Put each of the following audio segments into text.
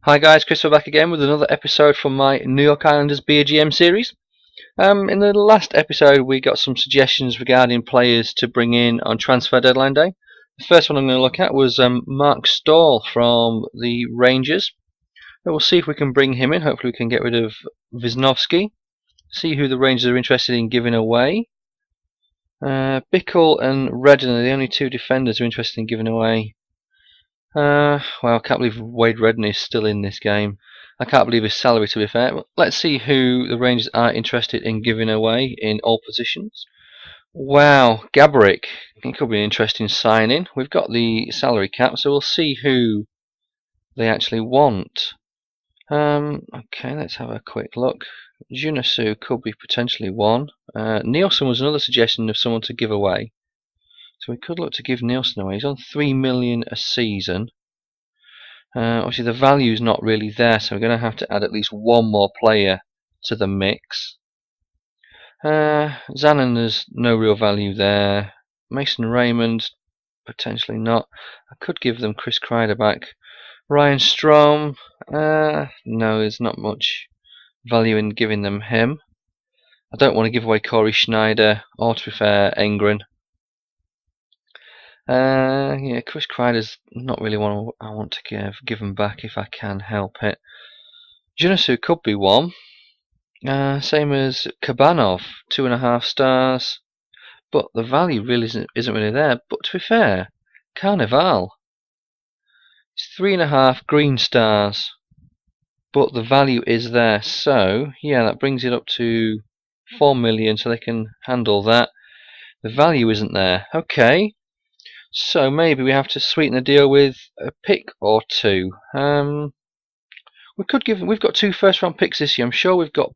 Hi guys, Chris back again with another episode from my New York Islanders BGM series. In the last episode we got some suggestions regarding players to bring in on transfer deadline day. The first one I'm going to look at was Mark Stahl from the Rangers. And we'll see if we can bring him in. Hopefully we can get rid of Wisnowski. See who the Rangers are interested in giving away. Bickle and Redden are the only two defenders who are interested in giving away. Well, I can't believe Wade Redden is still in this game. I can't believe his salary, to be fair. But let's see who the Rangers are interested in giving away in all positions. Wow, Gaborik. It could be an interesting signing. We've got the salary cap, so we'll see who they actually want. Okay, let's have a quick look. Junasu could be potentially one. Nielsen was another suggestion of someone to give away. So we could look to give Nielsen away. He's on $3 million a season. Obviously the value is not really there, so we're going to have to add at least one more player to the mix. Zanin, there's no real value there. Mason Raymond, potentially not. I could give them Chris Kreider back. Ryan Strome, no, there's not much value in giving them him. I don't want to give away Corey Schneider, or to be fair, Engren. Yeah, Chris Kreider's not really one I want to give him back if I can help it. Junasu could be one. Same as Kabanov, 2.5 stars. But the value really isn't really there. But to be fair, Carnival, it's 3.5 green stars. But the value is there. So, yeah, that brings it up to 4 million, so they can handle that. The value isn't there. Okay. So maybe we have to sweeten the deal with a pick or two. We've got 2 first-round picks this year. I'm sure we've got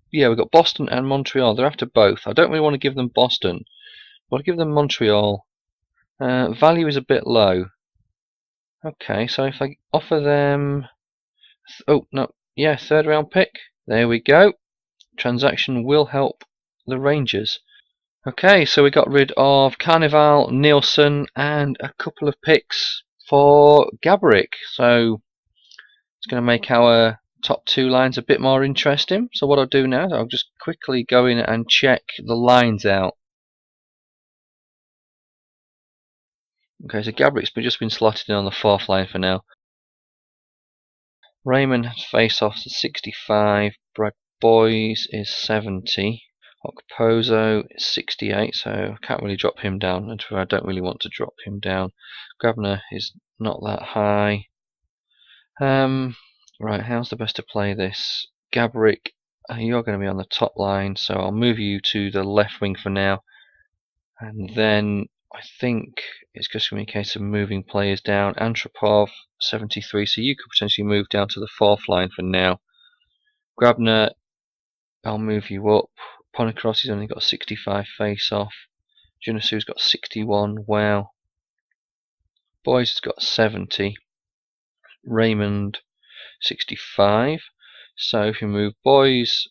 Boston and Montreal. They're after both. I don't really want to give them Boston. I'll give them Montreal. Value is a bit low. Okay, so if I offer them, oh no, yeah, 3rd-round pick. There we go. Transaction will help the Rangers. Okay, so we got rid of Carnival, Nielsen, and a couple of picks for Gaborik. So it's going to make our top 2 lines a bit more interesting. So what I'll do now is I'll just quickly go in and check the lines out. Okay, so Gaborik's just been slotted in on the 4th line for now. Raymond has face-offs at 65. Brad Boys is 70. Okposo is 68, so I can't really drop him down, and I don't really want to drop him down. Grabner is not that high. Right, how's the best to play this? Gaborik, you're going to be on the top line, so I'll move you to the left wing for now. And then I think it's just going to be a case of moving players down. Antropov, 73, so you could potentially move down to the 4th line for now. Grabner, I'll move you up. Ponikarovsky's only got 65 face-off. Junasu's got 61, wow. Boys has got 70. Raymond, 65. So if you move Boys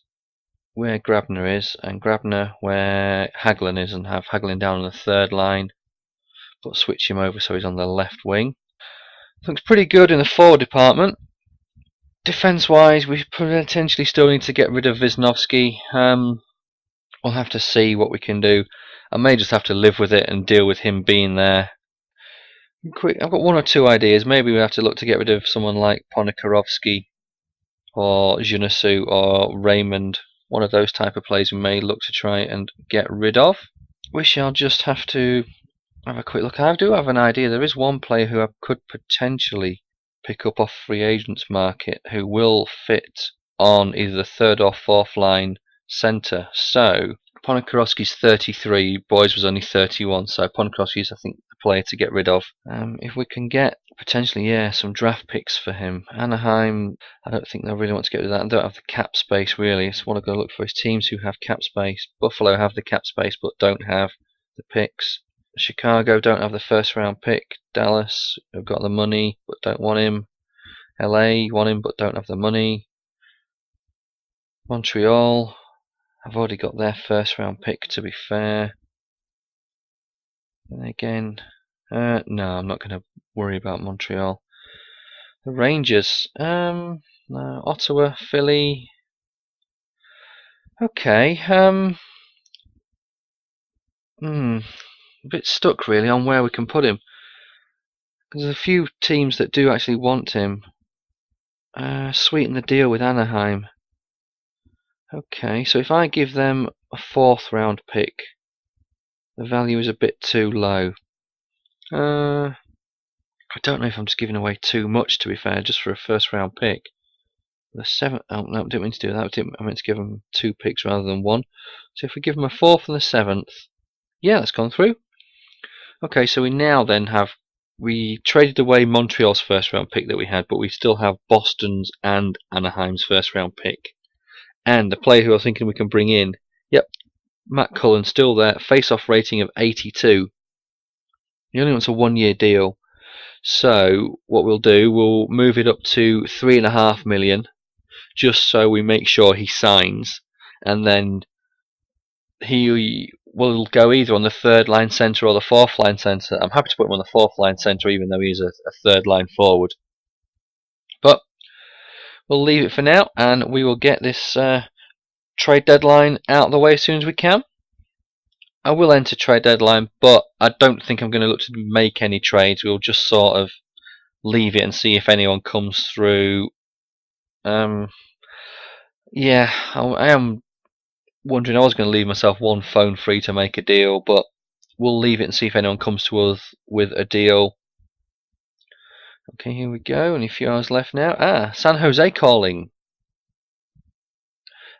where Grabner is, and Grabner where Hagelin is, and have Hagelin down on the 3rd line, but switch him over so he's on the left wing. Looks pretty good in the forward department. Defence-wise, we potentially still need to get rid of Wisnowski. We'll have to see what we can do. I may just have to live with it and deal with him being there. I've got 1 or 2 ideas. Maybe we have to look to get rid of someone like Ponikarovsky or Junasu or Raymond. One of those type of players we may look to try and get rid of. We shall just have to have a quick look. I do have an idea. There is one player who I could potentially pick up off free agents market who will fit on either the 3rd or 4th line centre. So Ponikarovsky's 33, Boys was only 31, so Ponikarovsky's I think the player to get rid of. If we can get potentially some draft picks for him. Anaheim, I don't think they'll really want to get rid of that. They don't have the cap space really. So I want to go look for his teams who have cap space. Buffalo have the cap space but don't have the picks. Chicago don't have the 1st-round pick. Dallas have got the money but don't want him. LA want him but don't have the money. Montreal, I've already got their 1st-round pick, to be fair. And again, no, I'm not going to worry about Montreal. The Rangers, No, Ottawa, Philly. Okay. A bit stuck really on where we can put him. There's a few teams that do actually want him. Sweeten the deal with Anaheim. Okay, so if I give them a 4th round pick, the value is a bit too low. I don't know if I'm just giving away too much, to be fair, just for a 1st round pick. The 7th, oh no, I didn't mean to do that. I meant to give them 2 picks rather than 1. So if we give them a 4th and a 7th, yeah, that's gone through. Okay, so we now then we traded away Montreal's 1st round pick that we had, but we still have Boston's and Anaheim's 1st round pick. And the player who I was thinking we can bring in, yep, Matt Cullen, still there, face-off rating of 82. He only wants a 1-year deal. So what we'll do, we'll move it up to $3.5 million, just so we make sure he signs, and then he will go either on the 3rd line centre or the 4th line centre. I'm happy to put him on the 4th line centre, even though he's a 3rd line forward. But we'll leave it for now, and we will get this trade deadline out of the way as soon as we can. I will enter trade deadline, but I don't think I'm going to look to make any trades. We'll just sort of leave it and see if anyone comes through. Yeah, I am wondering. I was going to leave myself 1 phone free to make a deal, but we'll leave it and see if anyone comes to us with a deal. Okay, here we go. Only a few hours left now. San Jose calling.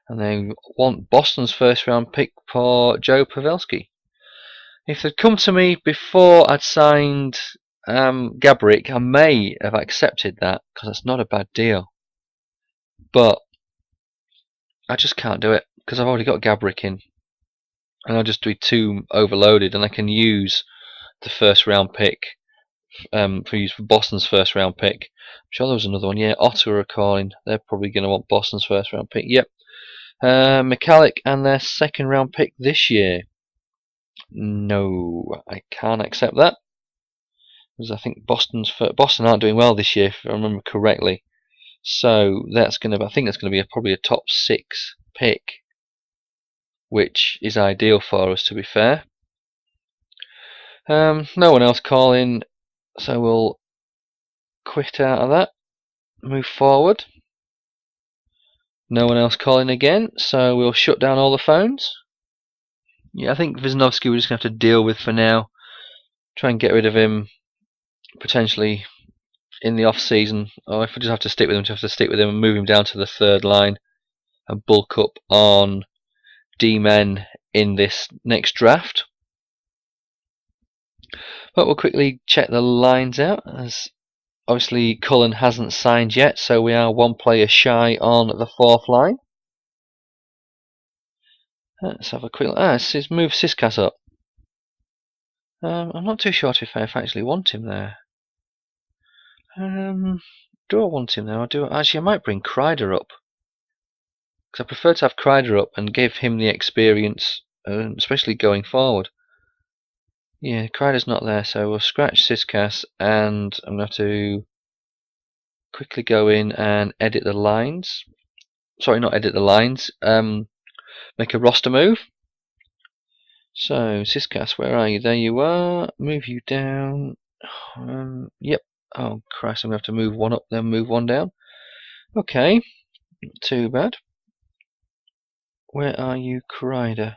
And they want Boston's 1st round pick for Joe Pavelski. If they'd come to me before I'd signed Gaborik, I may have accepted that, because it's not a bad deal. But I just can't do it, because I've already got Gaborik in. And I'll just be too overloaded, and I can use the 1st round pick for Boston's 1st round pick. I'm sure there was another one. Yeah, Ottawa are calling. They're probably going to want Boston's 1st round pick. Yep. Mikalik and their 2nd round pick this year. No, I can't accept that, because I think Boston aren't doing well this year, if I remember correctly. So that's going to, I think that's going to be probably a top 6 pick, which is ideal for us, to be fair. No one else calling, so we'll quit out of that. Move forward. No one else calling again, so we'll shut down all the phones. Yeah, I think Wisniewski we're just going to have to deal with for now. Try and get rid of him potentially in the off season, or if we just have to stick with him, just have to stick with him and move him down to the 3rd line and bulk up on D-men in this next draft. But we'll quickly check the lines out, as obviously Cullen hasn't signed yet, so we are 1 player shy on the 4th line. Let's have a quick look. Let's move Siskas up. I'm not too sure if I actually want him there. Do I want him there? Actually, I might bring Kreider up, because I prefer to have Kreider up and give him the experience, especially going forward. Yeah, Kreider's not there, so we'll scratch Siskas, and I'm going to quickly go in and edit the lines. Sorry, not edit the lines. Make a roster move. So, Siskas, where are you? There you are. Move you down. Yep. Oh, Christ, I'm going to have to move 1 up, then move 1 down. Okay. Not too bad. Where are you, Kreider?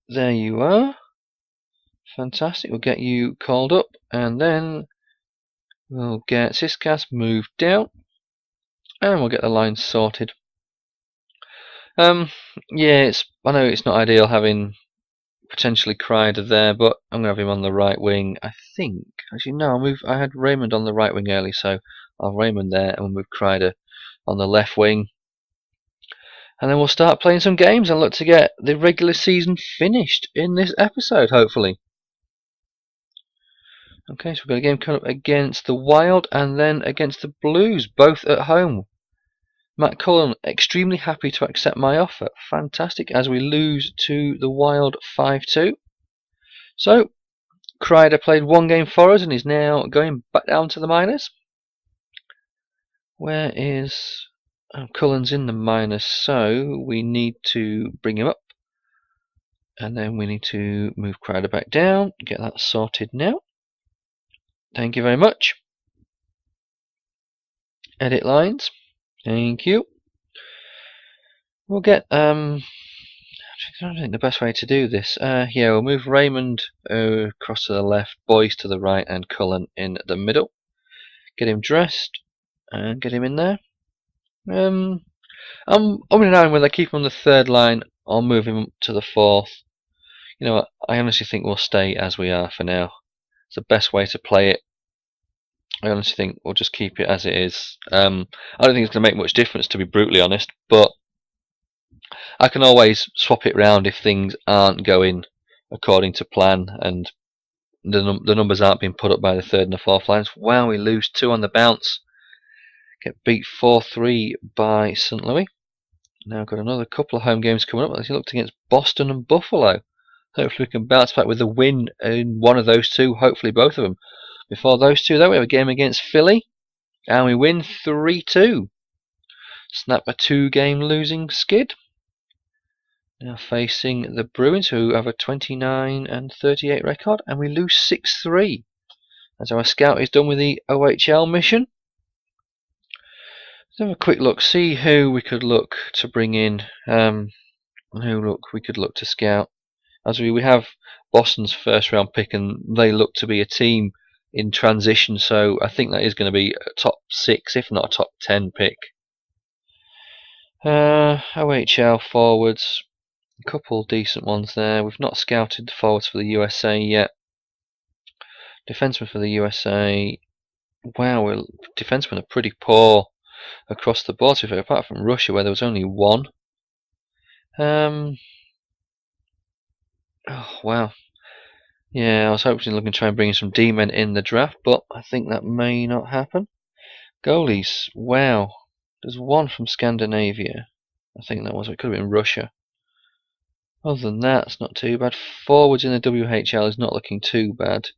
There you are. Fantastic. We'll get you called up, and then we'll get Siskas moved down, and we'll get the lines sorted. Yeah, I know it's not ideal having potentially Kreider there, but I'm going to have him on the right wing, I think. Actually, no, I had Raymond on the right wing early, so I'll have Raymond there, and we'll move Kreider on the left wing. And then we'll start playing some games and look to get the regular season finished in this episode, hopefully. Okay, so we've got a game coming up against the Wild and then against the Blues, both at home. Matt Cullen extremely happy to accept my offer. Fantastic, as we lose to the Wild 5-2. So, Kreider played 1 game for us and is now going back down to the minors. Where is... Cullen's in the minors, so we need to bring him up. And then we need to move Crowder back down. Get that sorted now. Thank you very much. Edit lines. Thank you. We'll get... I don't think the best way to do this. Yeah, we'll move Raymond across to the left, Boyce to the right, and Cullen in the middle. Get him dressed and get him in there. I'm in an whether I keep him on the third line or move him to the fourth. You know what? I honestly think we'll stay as we are for now. It's the best way to play it. I honestly think we'll just keep it as it is. I don't think it's going to make much difference, to be brutally honest, but I can always swap it round if things aren't going according to plan and the numbers aren't being put up by the third and the fourth lines. Wow, we lose 2 on the bounce. Get beat 4-3 by St. Louis. Now got another couple of home games coming up. As you looked against Boston and Buffalo. Hopefully we can bounce back with a win in one of those two, hopefully both of them. Before those two though, we have a game against Philly, and we win 3-2. Snap a 2-game losing skid. Now facing the Bruins, who have a 29-38 record, and we lose 6-3. As our scout is done with the OHL mission. Let's have a quick look, see who we could look to bring in, and who we could look to scout. As we have Boston's first round pick, and they look to be a team in transition, so I think that is going to be a top 6, if not a top 10 pick. OHL forwards, a couple decent ones there. We've not scouted the forwards for the USA yet. Defensemen for the USA, wow, defensemen are pretty poor across the board, apart from Russia, where there was only one. Oh wow. Yeah, I was hoping looking to try and bring in some D-men in the draft, but I think that may not happen. Goalies, wow. There's one from Scandinavia. I think that was, it could have been Russia. Other than that, it's not too bad. Forwards in the WHL is not looking too bad.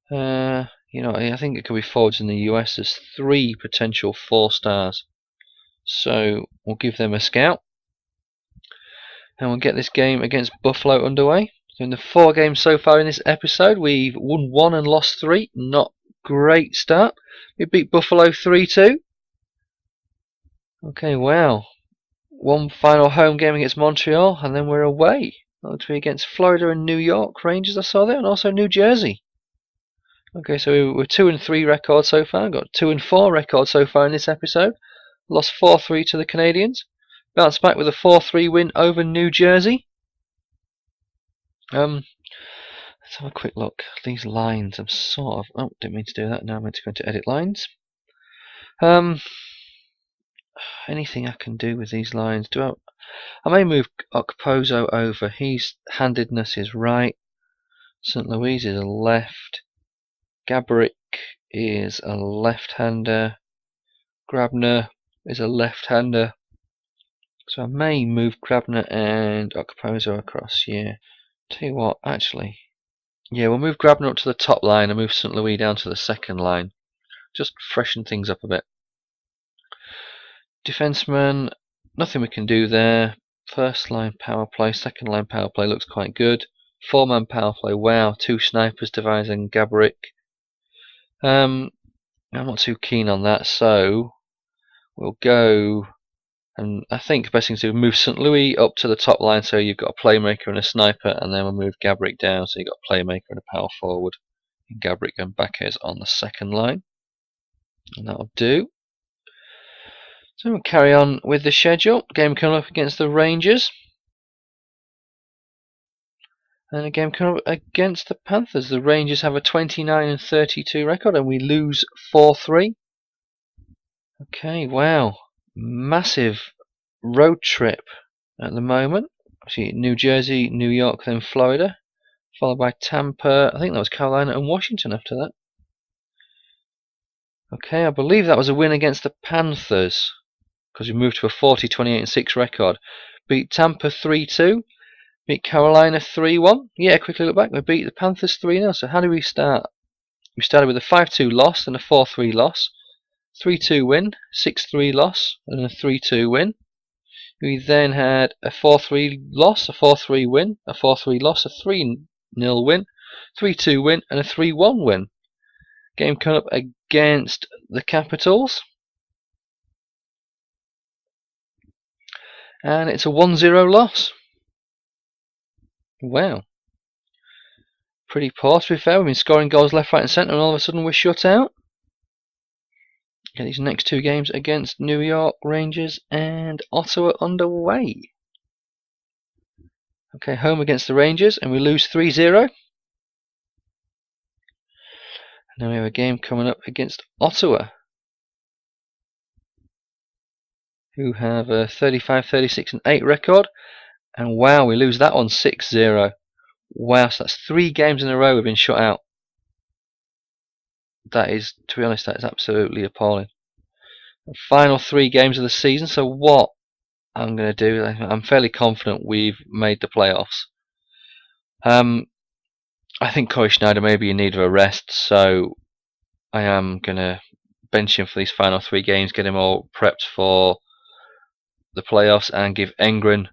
You know, I think it could be forwards in the US. There's 3 potential 4-stars. So we'll give them a scout. And we'll get this game against Buffalo underway. So in the 4 games so far in this episode, we've won 1 and lost 3. Not great start. We beat Buffalo 3-2. Okay, wow. One final home game against Montreal, and then we're away. That'll be against Florida and New York Rangers, I saw there, and also New Jersey. Okay, so we're 2-3 records so far. Got 2-4 records so far in this episode. Lost 4-3 to the Canadiens. Bounced back with a 4-3 win over New Jersey. Let's have a quick look. These lines, I'm sort of... Oh, didn't mean to do that. Now I'm meant to go into edit lines. Anything I can do with these lines? I may move Okposo over. His handedness is right. St. Louis is a left. Gaborik is a left-hander. Grabner is a left-hander. So I may move Grabner and Okposo across, yeah. Tell you what, actually, yeah, we'll move Grabner up to the top line and move St. Louis down to the second line. Just freshen things up a bit. Defenseman, nothing we can do there. First line power play, second line power play looks quite good. 4-man power play, wow, 2 snipers devising Gaborik. I'm not too keen on that, so we'll go, and I think the best thing to do is move St. Louis up to the top line, so you've got a playmaker and a sniper, and then we'll move Gaborik down, so you've got a playmaker and a power forward. And Gaborik and Baquez on the second line, and that'll do. So we'll carry on with the schedule. Game coming up against the Rangers. And a game coming up against the Panthers. The Rangers have a 29-32 record and we lose 4-3. Okay, wow. Massive road trip at the moment. Actually, New Jersey, New York, then Florida. Followed by Tampa. I think that was Carolina and Washington after that. Okay, I believe that was a win against the Panthers, because we moved to a 40-28-6 record. Beat Tampa 3-2. Beat Carolina 3-1. Yeah, quickly look back. We beat the Panthers 3-0. So how did we start? We started with a 5-2 loss and a 4-3 loss. 3-2 win, 6-3 loss, and a 3-2 win. We then had a 4-3 loss, a 4-3 win, a 4-3 loss, a 3-0 win, 3-2 win, and a 3-1 win. Game coming up against the Capitals. And it's a 1-0 loss. Wow. Pretty poor, to be fair. We've been scoring goals left, right and centre, and all of a sudden we're shut out. Get these next two games against New York Rangers and Ottawa underway. Okay, home against the Rangers, and we lose 3-0. Now we have a game coming up against Ottawa, who have a 35, 36 and 8 record. And wow, we lose that one 6-0. Wow, so that's 3 games in a row we've been shut out. That is, to be honest, that is absolutely appalling. The final 3 games of the season, so what I'm going to do, I'm fairly confident we've made the playoffs. I think Corey Schneider may be in need of a rest, so I am going to bench him for these final 3 games, get him all prepped for the playoffs, and give Engren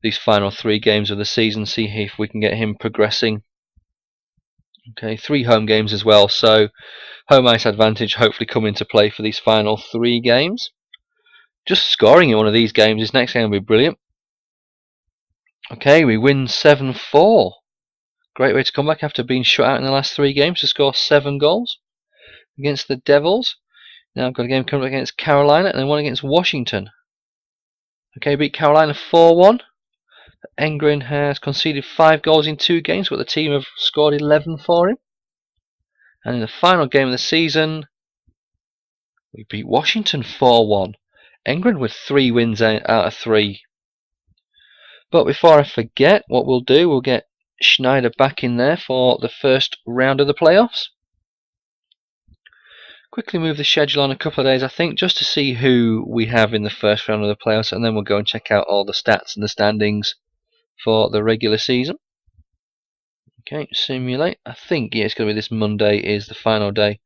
these final 3 games of the season, see if we can get him progressing. Okay, 3 home games as well, so home ice advantage hopefully come into play for these final 3 games. Just scoring in one of these games, this next game will be brilliant. Okay, we win 7-4. Great way to come back after being shut out in the last 3 games to score 7 goals against the Devils. Now I've got a game coming up against Carolina and then one against Washington. Okay, beat Carolina 4-1. Engren has conceded 5 goals in 2 games, but the team have scored 11 for him. And in the final game of the season, we beat Washington 4-1. Engren with 3 wins out of 3. But before I forget, what we'll do, we'll get Schneider back in there for the first round of the playoffs. Quickly move the schedule on a couple of days, I think, just to see who we have in the first round of the playoffs, and then we'll go and check out all the stats and the standings for the regular season. Okay, simulate. I think, yeah, it's going to be this Monday is the final day.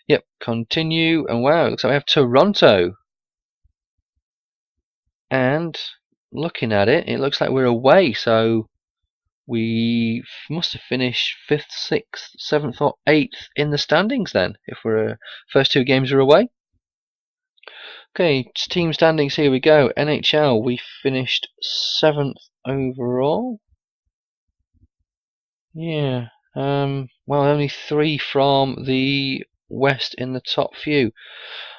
Yep, continue, and wow, it looks like we have Toronto. And looking at it, it looks like we're away, so we must have finished 5th, 6th, 7th or 8th in the standings then, if we're first 2 games are away. Okay, team standings, here we go. NHL, we finished 7th overall. Yeah, well, only 3 from the West in the top few.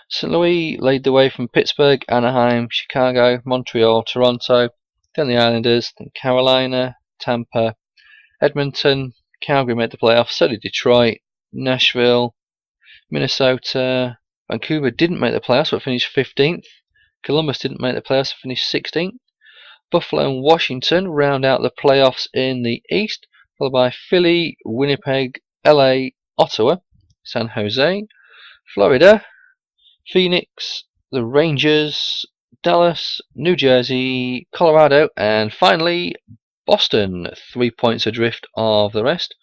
St. Louis laid the way from Pittsburgh, Anaheim, Chicago, Montreal, Toronto, then the Islanders, then Carolina, Tampa, Edmonton, Calgary made the playoffs, so did Detroit, Nashville, Minnesota, Vancouver didn't make the playoffs but finished 15th, Columbus didn't make the playoffs but finished 16th, Buffalo and Washington round out the playoffs in the East, followed by Philly, Winnipeg, LA, Ottawa, San Jose, Florida, Phoenix, the Rangers, Dallas, New Jersey, Colorado, and finally Boston, 3 points adrift of the rest.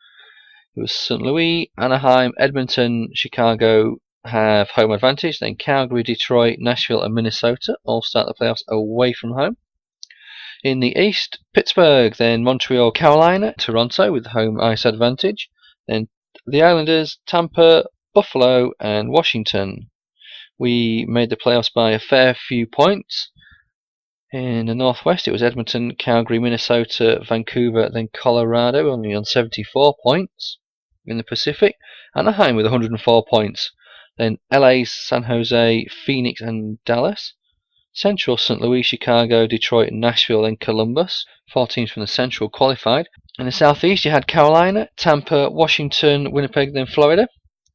It was St. Louis, Anaheim, Edmonton, Chicago have home advantage, then Calgary, Detroit, Nashville and Minnesota all start the playoffs away from home. In the East, Pittsburgh, then Montreal, Carolina, Toronto with home ice advantage, then the Islanders, Tampa, Buffalo and Washington. We made the playoffs by a fair few points. In the Northwest, it was Edmonton, Calgary, Minnesota, Vancouver, then Colorado, only on 74 points. In the Pacific, Anaheim with 104 points. Then LA, San Jose, Phoenix, and Dallas. Central, St. Louis, Chicago, Detroit, Nashville, then Columbus. 4 teams from the Central qualified. In the Southeast, you had Carolina, Tampa, Washington, Winnipeg, then Florida.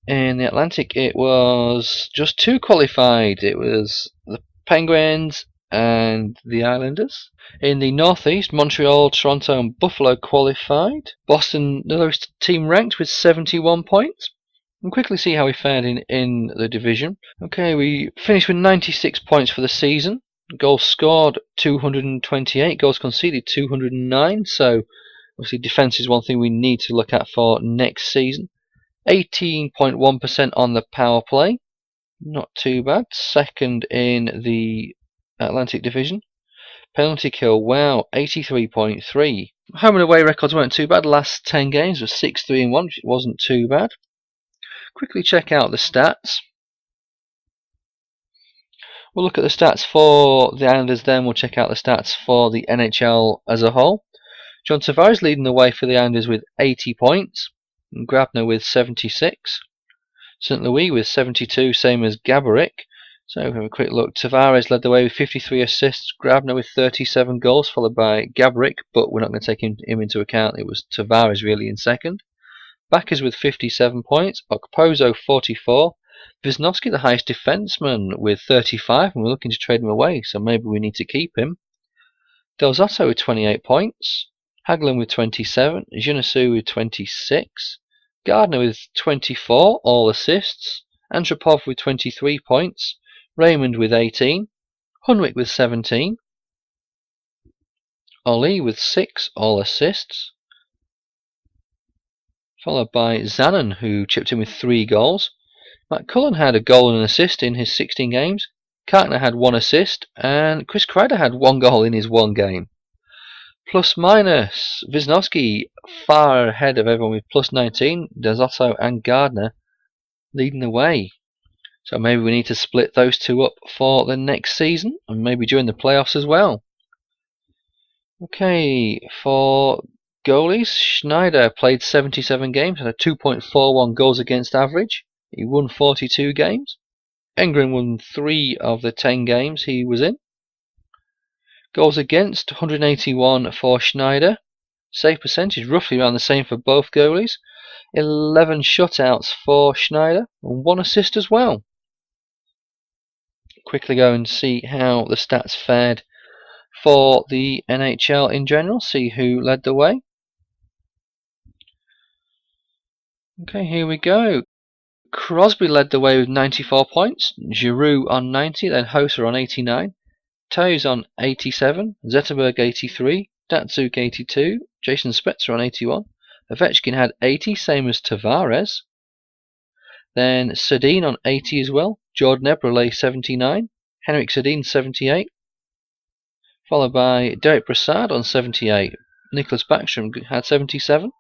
In the Atlantic, it was just 2 qualified. It was the Penguins and the Islanders. In the Northeast, Montreal, Toronto and Buffalo qualified. Boston, the lowest team ranked with 71 points. And quickly see how we fared in the division. Okay, we finished with 96 points for the season. Goals scored 228, goals conceded 209. So obviously defence is one thing we need to look at for next season. 18.1% on the power play. Not too bad. Second in the Atlantic Division. Penalty kill, wow, 83.3. Home and away records weren't too bad. Last 10 games was 6-3-1, which wasn't too bad. Quickly check out the stats. We'll look at the stats for the Islanders, then we'll check out the stats for the NHL as a whole. John Tavares leading the way for the Islanders with 80 points. And Grabner with 76. St. Louis with 72, same as Gaborik. So have a quick look. Tavares led the way with 53 assists, Grabner with 37 goals, followed by Gaborik, but we're not going to take him into account. It was Tavares really in second. Backers with 57 points, Okposo 44. Wisniewski, the highest defenseman, with 35, and we're looking to trade him away, so maybe we need to keep him. Del Zotto with 28 points. Hagelin with 27. Genessu with 26. Gardner with 24, all assists. Antropov with 23 points. Raymond with 18. Hunwick with 17. Ollie with 6, all assists. Followed by Zanon, who chipped in with 3 goals. Matt Cullen had a goal and an assist in his 16 games. Kartner had 1 assist. And Chris Kreider had 1 goal in his 1 game. Plus minus, Wisniewski far ahead of everyone with plus 19. Del Zotto and Gardner leading the way. So maybe we need to split those two up for the next season, and maybe during the playoffs as well. Okay, for goalies, Schneider played 77 games, had a 2.41 goals against average. He won 42 games. Engren won 3 of the 10 games he was in. Goals against, 181 for Schneider. Save percentage, roughly around the same for both goalies. 11 shutouts for Schneider, and 1 assist as well. Quickly go and see how the stats fared for the NHL in general, see who led the way. Okay, here we go. Crosby led the way with 94 points, Giroux on 90, then Hoser on 89, Toews on 87, Zetterberg 83, Datsuk 82, Jason Spezza on 81, Ovechkin had 80, same as Tavares. Then Sedin on 80 as well, Jordan Eberle 79, Henrik Sedin 78, followed by Derek Brassard on 78. Nicholas Backstrom had 77.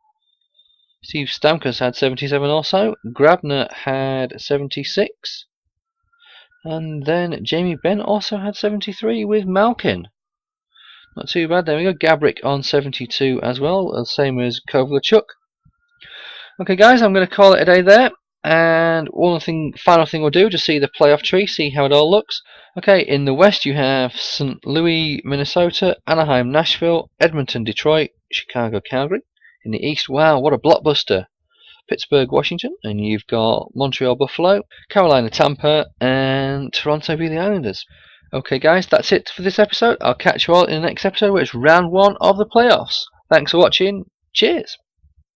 Steve Stamkos had 77 also. Grabner had 76. And then Jamie Benn also had 73 with Malkin. Not too bad. There we go. Gaborik on 72 as well, same as Kovalchuk. Okay, guys, I'm going to call it a day there. And final thing we'll do, just see the playoff tree, see how it all looks. Okay, in the West you have St. Louis, Minnesota, Anaheim, Nashville, Edmonton, Detroit, Chicago, Calgary. In the East, wow, what a blockbuster. Pittsburgh, Washington, and you've got Montreal, Buffalo, Carolina, Tampa, and Toronto v the Islanders. Okay, guys, that's it for this episode. I'll catch you all in the next episode, where it's round 1 of the playoffs. Thanks for watching. Cheers.